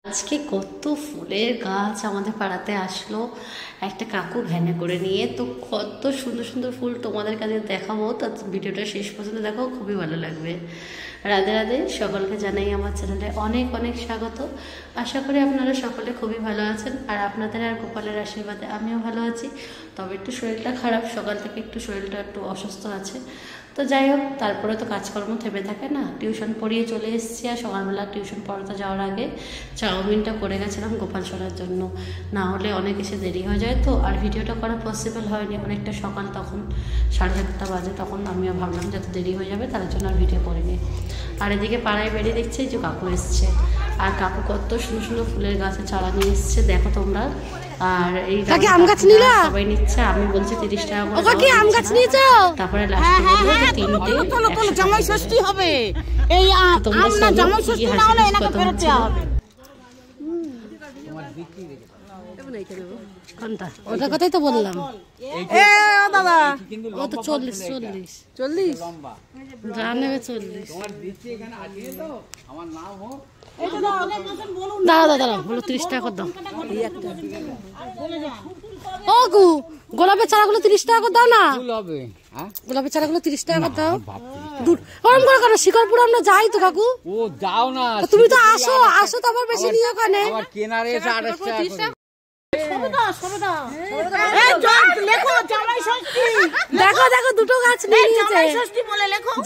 আজকে কত ফুলের গাছ আমাদের পাড়াতে আসলো একটা কাকু ভ্যানে করে নিয়ে। তো কত সুন্দর সুন্দর ফুল তোমাদের কাছে দেখাবো, তো ভিডিওটা শেষ পর্যন্ত দেখো, খুবই ভালো লাগবে। রাধে রাধে, সকলকে জানাই আমার চ্যানেলে অনেক অনেক স্বাগত। আশা করি আপনারা সকলে খুবই ভালো আছেন, আর আপনাদের আর গোপালের আশীর্বাদে আমিও ভালো আছি। তবে একটু শরীরটা খারাপ, সকাল থেকে শরীরটা একটু অসুস্থ আছে। তো যাই হোক, তারপরে তো কাজকর্ম থেমে থাকে না। টিউশন পড়িয়ে চলে এসেছি, আর সকালবেলা টিউশন পড়াতে যাওয়ার আগে চাউমিনটা করে গেছিলাম গোপাল সোনার জন্য, না হলে অনেক এসে দেরি হয়ে যায়। তো আর ভিডিওটা করা পসিবল হয়নি, অনেকটা সকাল, তখন 7:30 বাজে। তখন আমিও ভাবলাম যাতে দেরি হয়ে যাবে, তার জন্য আর ভিডিও করিনি। আর এদিকে পাড়ায় বেরিয়ে দেখছি যে কাকু এসছে, আর কাকু কত সুন্দর সুন্দর ফুলের গাছে চারা নিয়ে এসছে, দেখো তোমরা। আর এই আম গাছ নিলা সবাই নিচ্ছে, আমি বলছি 30 টাকা করে। ওকে আম গাছ নিয়েছো? তারপরে লাস্টে বললো যে 3টে জামাই ষষ্ঠী হবে। এই আম না জামাই ষষ্ঠী না হলে এনাকে ফেরত দেওয়া হবে। কোনটা? ওটা কথাই তো বললাম। এ দাদা, ও তো 40 যা নেবে 40। দাঁড়া দাঁড়া, বলো 30 টাকা করে দাও। ও গু, গোলাপের চারাগুলো 30 টাকা করে দাও না। গোলাপের চারাগুলো 30 টাকা করে দাও। ওরম করে কেন? শিকরপুর আমরা যাই তো কাকু। ও যাও না, তুমি তো আসো তো আবার বেশি নিয়ে ওখানে। আবার কেনারে 28 টাকা। দেখো দেখো, দুটো গাছ নিয়ে নিয়েছে।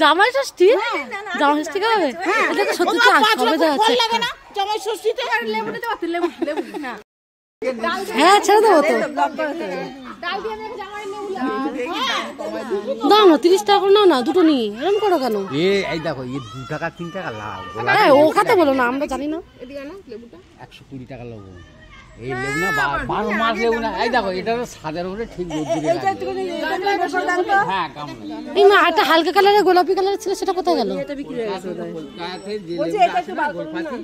জামাই ষষ্ঠী, জামাই ষষ্ঠী হবে। দেখো সত্যি তো আসবে তো আছে। জামাই ষষ্ঠীতে লেবুটা দাও, লেবু হ্যাঁ ছেড়ে দেবো তো। দাও না, 30 টাকা করে নাও না, দুটো নিয়ে এরকম করো কেন? এই দেখো, 2 টাকা 3 টাকা লাভ। হ্যাঁ ও খাতে বলো না, আমরা জানি না। 120 টাকা নেবো। এই লেবু না 12 মাস লেবু না। এই দেখো, এটা তো সাদের উপরে ঠিক হ্যাঁ কামলা। এই মা, একটা হালকা কালারের গোলাপি কালারের ছিল, সেটা কোথায় গেল?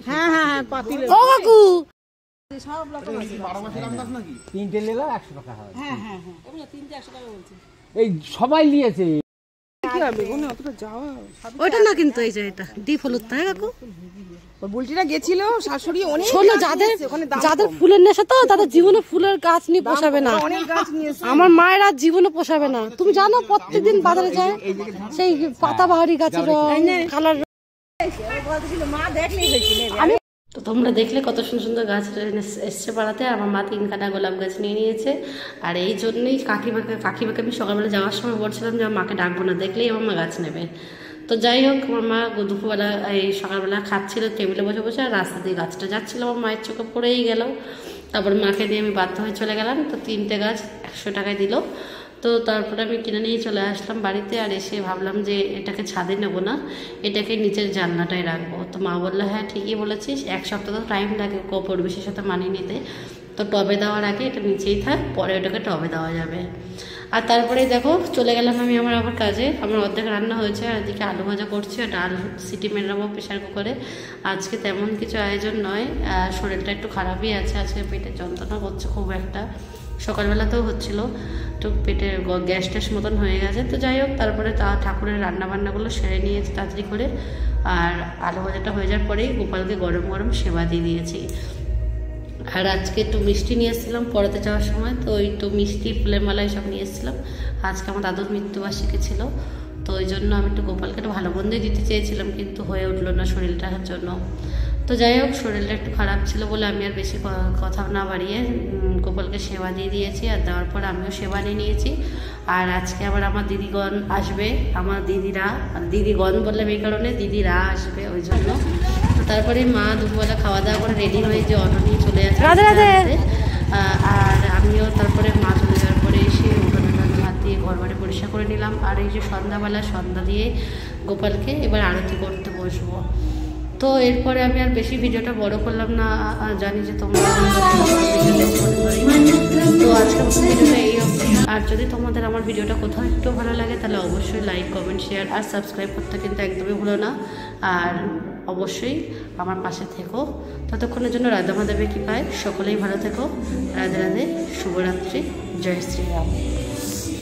হ্যাঁ হ্যাঁ পাতি লেবু। ও কাকু, 3টে নিলে 100 টাকা হয়। হ্যাঁ হ্যাঁ হ্যাঁ, 3টে 100 টাকা বলছে। এই সবাই নিয়েছে। ওইটা না কিন্তু এই যে এটা ডিপ হলুদ, তাই কাকু? বুলটিটা গেছিল শাশুড়ি অনেক। শোনো, যাদের ফুলের নেশা তো তাদের জীবনে ফুলের গাছ নিয়ে পোষাবে না। আমার মায়ের আর জীবনে পোষাবে না। তুমি জানো প্রত্যেকদিন বাজারে যায় সেই পাতাবাহারি গাছের কালার। তো তোমরা দেখলে কত সুন্দর সুন্দর গাছ এসছে পাড়াতে। আমার মা 3খানা গোলাপ গাছ নিয়ে নিয়েছে, আর এই জন্যই কাকিমাকে আমি সকালবেলা যাওয়ার সময় বলছিলাম যে মাকে ডাকবো না, দেখলেই আমার মা গাছ নেবে। তো যাই হোক, আমার মা দুপুরবেলা এই সকালবেলা খাচ্ছিল টেবিলে বসে বসে, আর রাস্তা দিয়ে গাছটা যাচ্ছিল, আমার মায়ের চোখে পড়েই গেল। তারপর মাকে দিয়ে আমি বাধ্য হয়ে চলে গেলাম। তো 3টে গাছ 100 টাকায় দিল। তো তারপরে আমি কিনে নিয়ে চলে আসলাম বাড়িতে, আর এসে ভাবলাম যে এটাকে ছাদে নেবো না, এটাকে নিচের জানলাটায় রাখবো। তো মা বললো হ্যাঁ ঠিকই বলেছিস, 1 সপ্তাহ তো টাইম লাগে পরিবেশের সাথে মানিয়ে নিতে। তো টবে দেওয়ার আগে এটা নিচেই থাক, পরে ওটাকে টবে দেওয়া যাবে। আর তারপরে দেখো চলে গেলাম আমি আবার কাজে। আমার অর্ধেক রান্না হয়েছে, আর এদিকে আলু ভাজা করছি, আর ডাল সিটি মেরে নেবো প্রেশার কুকারে। আজকে তেমন কিছু আয়োজন নয়, শরীরটা একটু খারাপই আছে, আজকে পেটের যন্ত্রণা করছে খুব একটা। সকালবেলাতেও হচ্ছিল, তো পেটে গ্যাস ট্যাস মতন হয়ে গেছে। তো যাই হোক, তারপরে ঠাকুরের রান্নাবান্নাগুলো সেরে নিয়েছি তাড়াতাড়ি করে, আর আলু ভাজাটা হয়ে যাওয়ার পরেই গোপালকে গরম গরম সেবা দিয়ে দিয়েছি। আর আজকে একটু মিষ্টি নিয়ে এসেছিলাম পড়াতে যাওয়ার সময়, তো একটু মিষ্টি ফুলের মালা সব নিয়ে এসেছিলাম। আজকে আমার দাদুর মৃত্যুবার্ষিকী ছিল, তো ওই জন্য আমি একটু গোপালকে একটু ভালো বন্ধুই দিতে চেয়েছিলাম, কিন্তু হয়ে উঠলো না শরীরটার জন্য। তো যাই হোক, শরীরটা একটু খারাপ ছিল বলে আমি আর বেশি কথা না বাড়িয়ে গোপালকে সেবা দিয়ে দিয়েছি, আর দেওয়ার পর আমিও সেবা নিয়ে নিয়েছি। আর আজকে আবার আমার দিদিগণ আসবে, আমার দিদিগণ বললাম এই কারণে, দিদিরা আসবে ওই জন্য। তারপরে মা দুপুরবেলা খাওয়া দাওয়া করে রেডি হয়ে যে অটো নিয়ে চলে যাচ্ছে। আর আমিও তারপরে মা চলে যাওয়ার পরে এসে উঠোনে হাত দিয়ে ঘর বাড়ি পরিষ্কার করে নিলাম। আর এই যে সন্ধ্যাবেলা সন্ধ্যা দিয়ে গোপালকে এবার আরতি করতে বসবো। তো এরপরে আমি আর বেশি ভিডিওটা বড় করলাম না, জানি যে তোমরা তো আজকের ভিডিওটা এই অবধি। আর যদি তোমাদের আমার ভিডিওটা কোথাও একটু ভালো লাগে তাহলে অবশ্যই লাইক কমেন্ট শেয়ার আর সাবস্ক্রাইব করতে কিন্তু একদমই ভুলো না। আর অবশ্যই আমার পাশে থেকো। ততক্ষণের জন্য রাধা মাধবের কৃপায় সকলেই ভালো থেকো। রাধে রাধে, শুভরাত্রি, জয় শ্রীরাম।